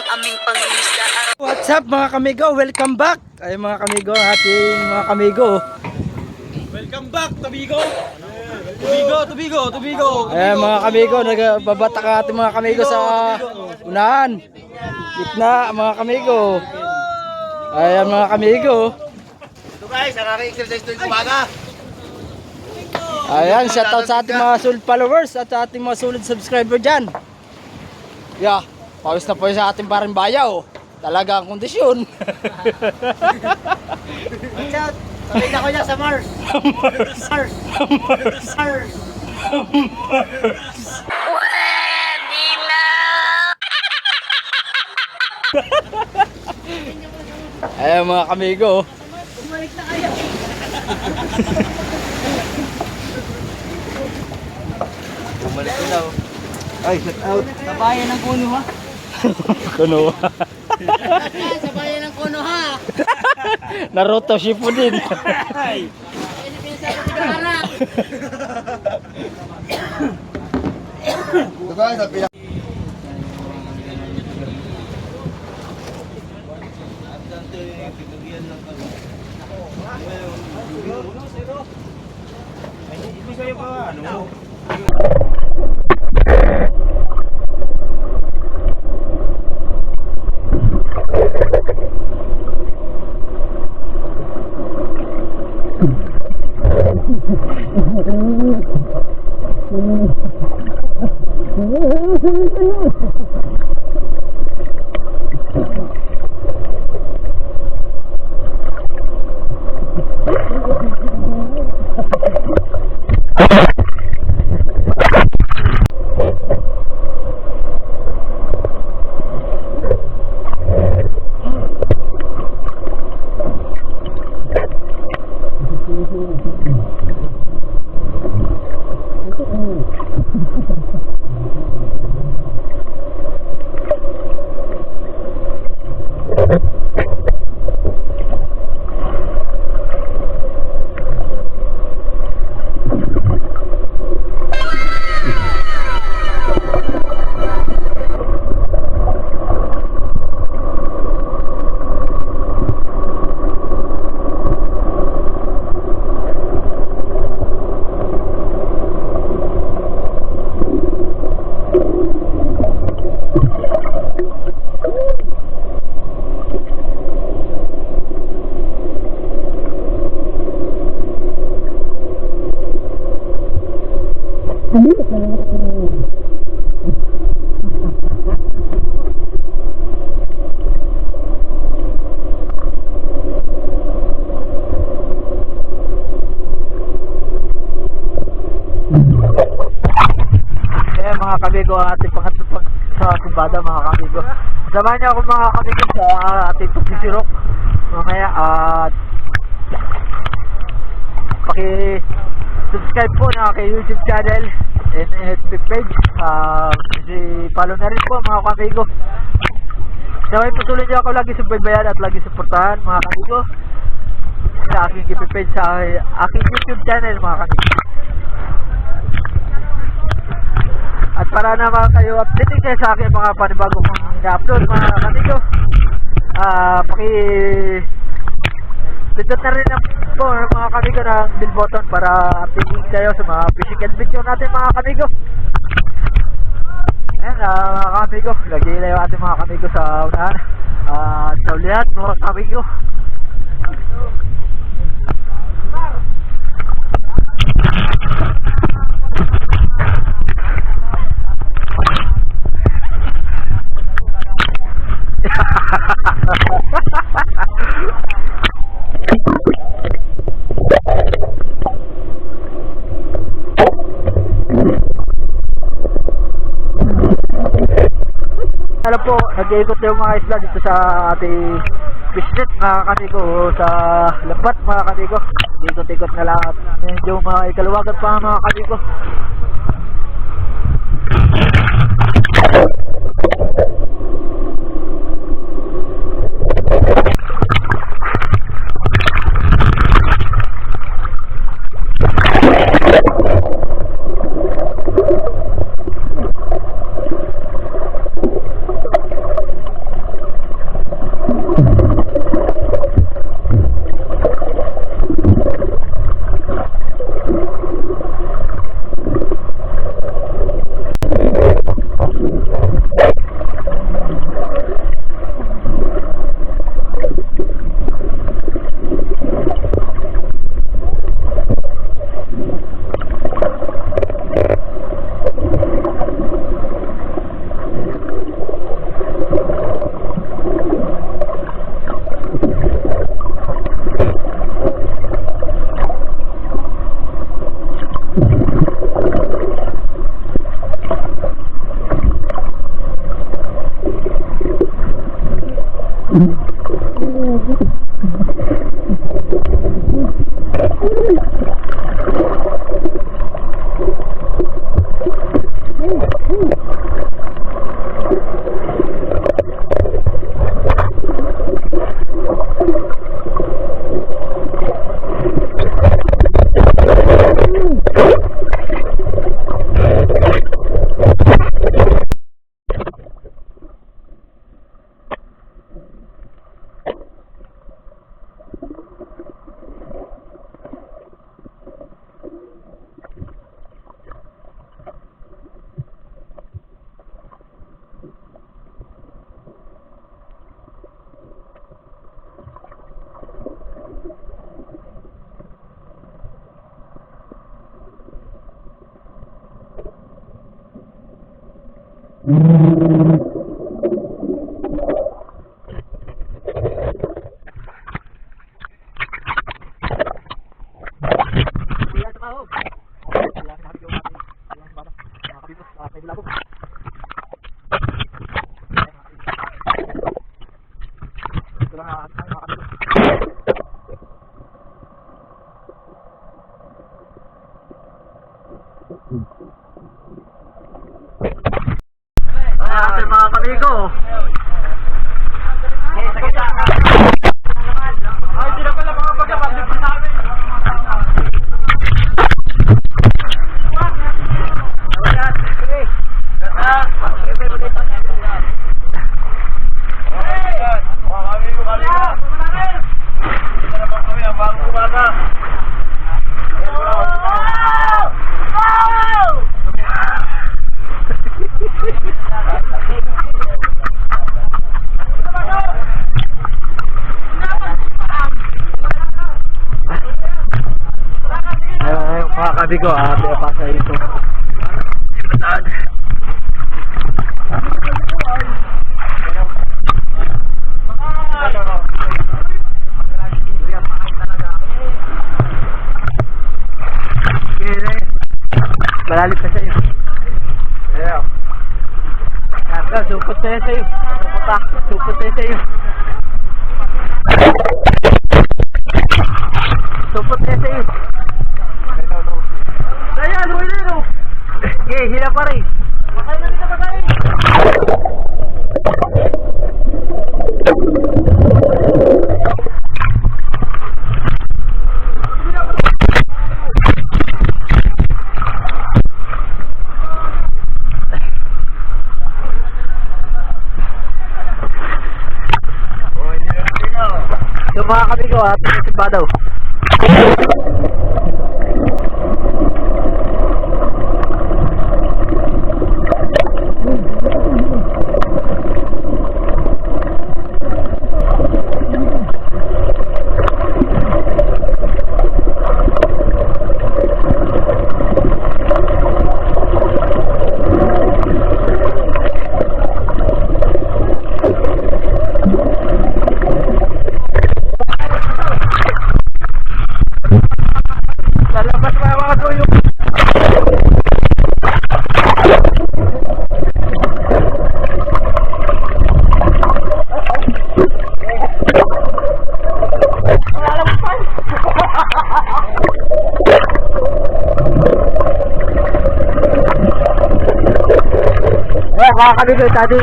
aming pangingisda. What's up mga kamigo? Welcome back! Ay mga kamigo, ating mga kamigo. Welcome back, Tubigo! Tubigo! Ay mga kamigo, nagbabata ka ating mga kamigo sa unahan. Gitna mga kamigo. Ayan mga kamigo. Ito guys, nakaka-exercise tuwing umaga. Ayan, shoutout sa ating mga solid followers at sa ating mga solid subscriber dyan. Yeah, pawis na po sa ating paring bayaw. Talagang kondisyon. Pakita ko niya sa Mars. Mars. Pwede na! Ayan mga kamigo. Bumalik na kayo. Bumalik ko daw. Ay, shout out. Sa bayan ng Kuno ha. Kuno. Sa bayan ng Kuno ha. Naruto Shippuden. Ay. Ito guys, sabi mga kamigo, ating pangatlo sa kumbada mga kamigo. Samahan niyo ako mga kamigo sa ating pagsisirok mamaya at paki-subscribe po na kay YouTube channel and FB page. Follow na rin po mga kamigo. Samahan patuloy niyo ako lagi subaybayan at lagi suportahan mga kamigo sa aking FB page, sa aking YouTube channel mga kamigo. At para naman kayo updating kayo sa akin mga panibago kong ina-upload mga kamigo, pindot na rin po mga kamigo ng bell button para updating kayo sa mga physical video natin mga kamigo. Ayan mga kamigo, lagi na yung ating mga kamigo sa unahan sa ulihan mga kamigo. Alam po, nag-iikot yung mga isla dito sa ating business mga kamigo, sa lambat mga kamigo. Ikot-ikot na lang at medyo mga ikaluwagan pa mga kamigo. Ayan mga kamigo. Ay, hindi na pala mga pagkabagay pa namin. Mga kabigo, ate pa sa ito. Bataan. Malalim pa sa iyo. Yeah. Supot tayo sa iyo. Supot tayo sa iyo. Supot tayo sa iyo. Saya, ano yun o? Okay, hila pa rin. Makay na nito ba tayo? So mga kamigo, ating nasimba daw. Mga kamigo, tadi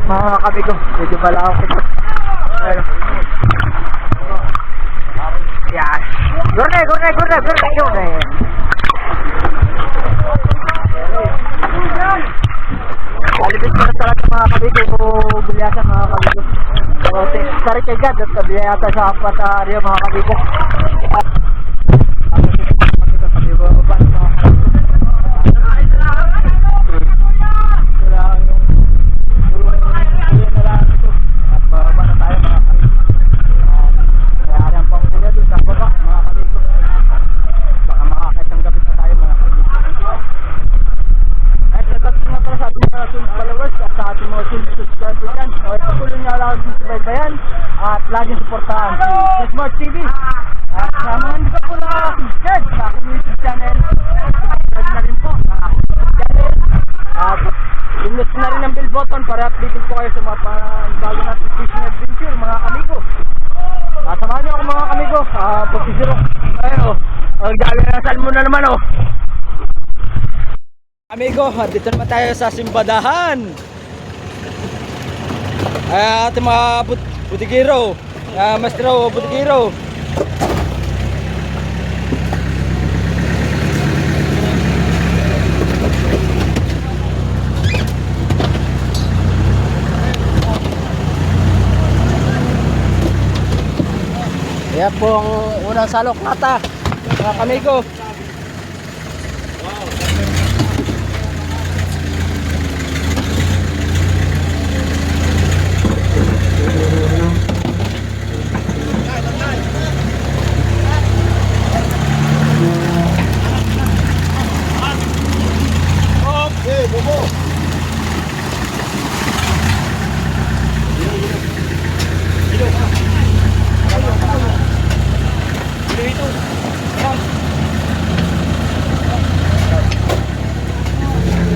mga kamigo, medyo malawak ito. Yan. Gurne. Alibit ko na talaga mga kamigo kung bilyasan mga kamigo. So, sorry kay God at kabiya yata sa apat area mga kamigo. Followers at sa ating mga subscriber dyan. So, ipatuloy niyo lang sa subaybayan at laging suportahan si Smart TV. At sa mga hindi pa po na-subscribe sa aking YouTube channel, subscribe na rin po sa aking YouTube channel. At pindutin na rin ang bell button para updated po kayo sa mga bago natin fishing adventure, mga kamigo. Samahan niyo ako mga kamigo. Pagsisiro. Ayun o. Ang dami na salmon na naman o. Amigo, dito naman tayo sa Simbadahan. Ating mga butigiro. Maestro butigiro. Ayan po ang unang salok nata, mga kamigo.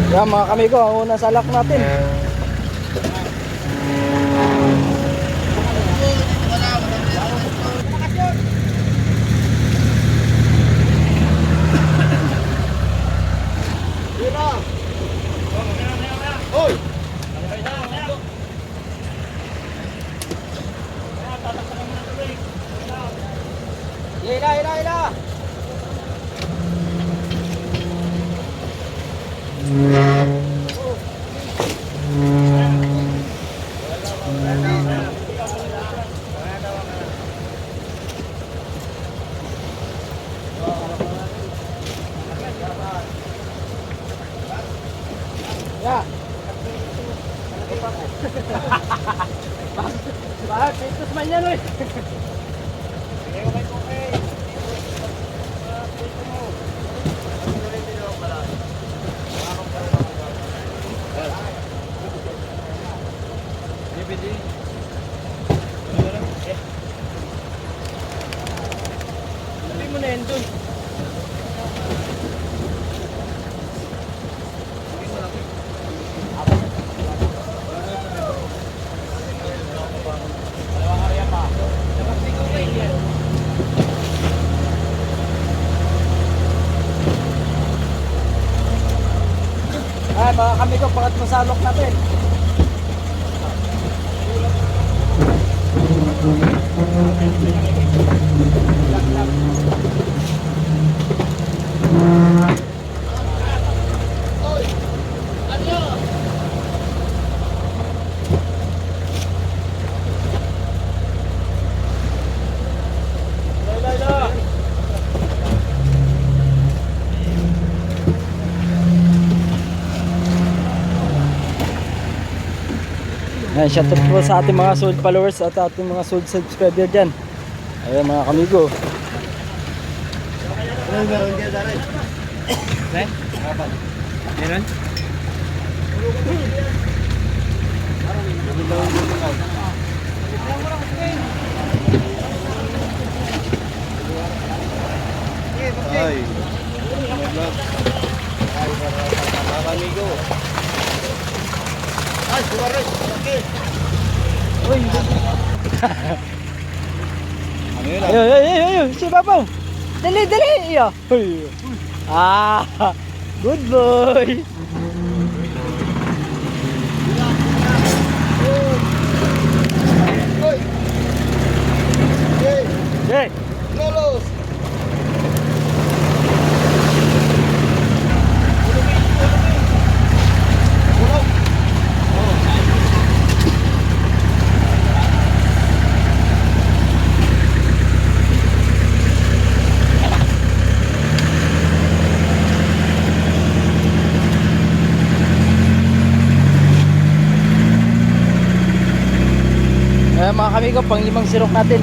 Yan mga kamigo, ang unang salak natin. Ila. Ya. Bakit? Ito man yan, oy. Sabi mo na yan dun. Ay, mga kamigo, pangatlong salok natin. Ayan, shout out po sa ating mga sold followers at ating mga sold subscriber dyan. Ayan mga kamigo. Ay, mga kamigo. Ay, sumaray, okay. Uy, ayun, si Babaw. Dali. Iyo. Good boy. Hey. Lolos. Ayan mga kamigo, pang 5 sirok natin.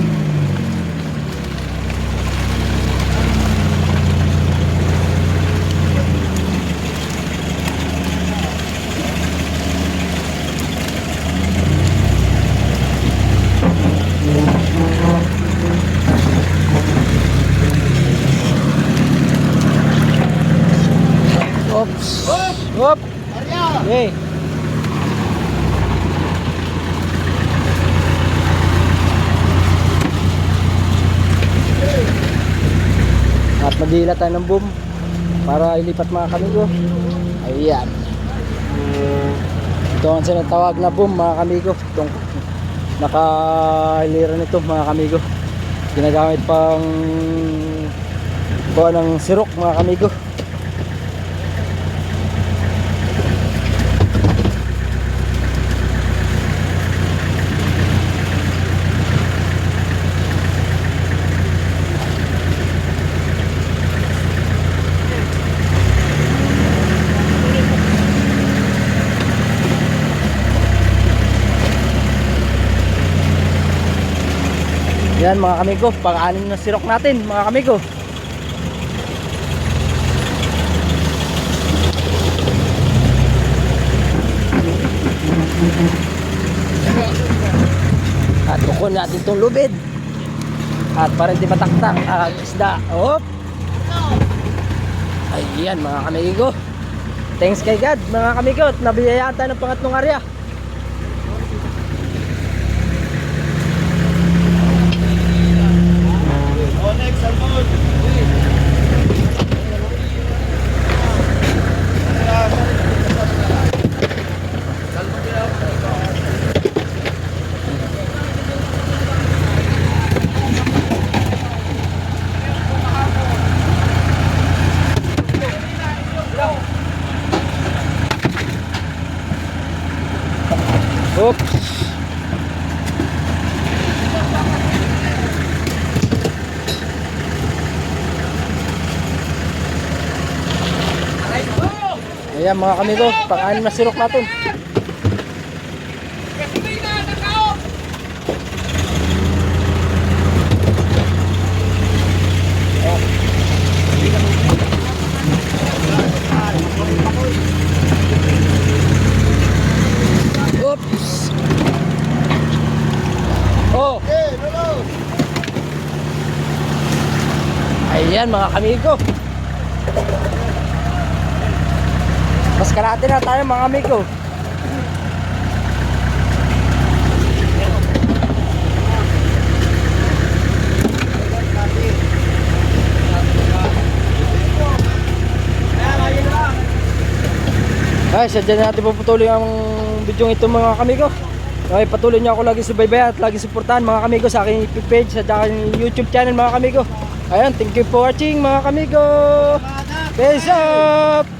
Dila tayo ng boom para ilipat mga kamigo. Ayan. Ito ang sinatawag na boom mga kamigo. Itong nakahiliran nito mga kamigo. Ginagamit pang buwan ng sirok mga kamigo. Yan mga kamigo, pang-anim na sirok natin mga kamigo. At bukon natin itong lubid. At para hindi mataktak ang isda. Hop! Ayan mga kamigo. Thanks kay God mga kamigo at nabiyayaan tayo ng pangatlong area. Next, salmon. Oops. Ayan mga kamigo, pang-anim na sirok natin. Oops. Oh. Ayan mga kamigo. Mas kalahati na tayo mga amigo. Ay, sadya natin puputuloy ang video ito mga kamigo. Okay, patuloy niyo ako lagi subaybayan at lagi suportahan mga kamigo sa aking page at aking YouTube channel mga kamigo. Ayan, thank you for watching mga kamigo. Peace up!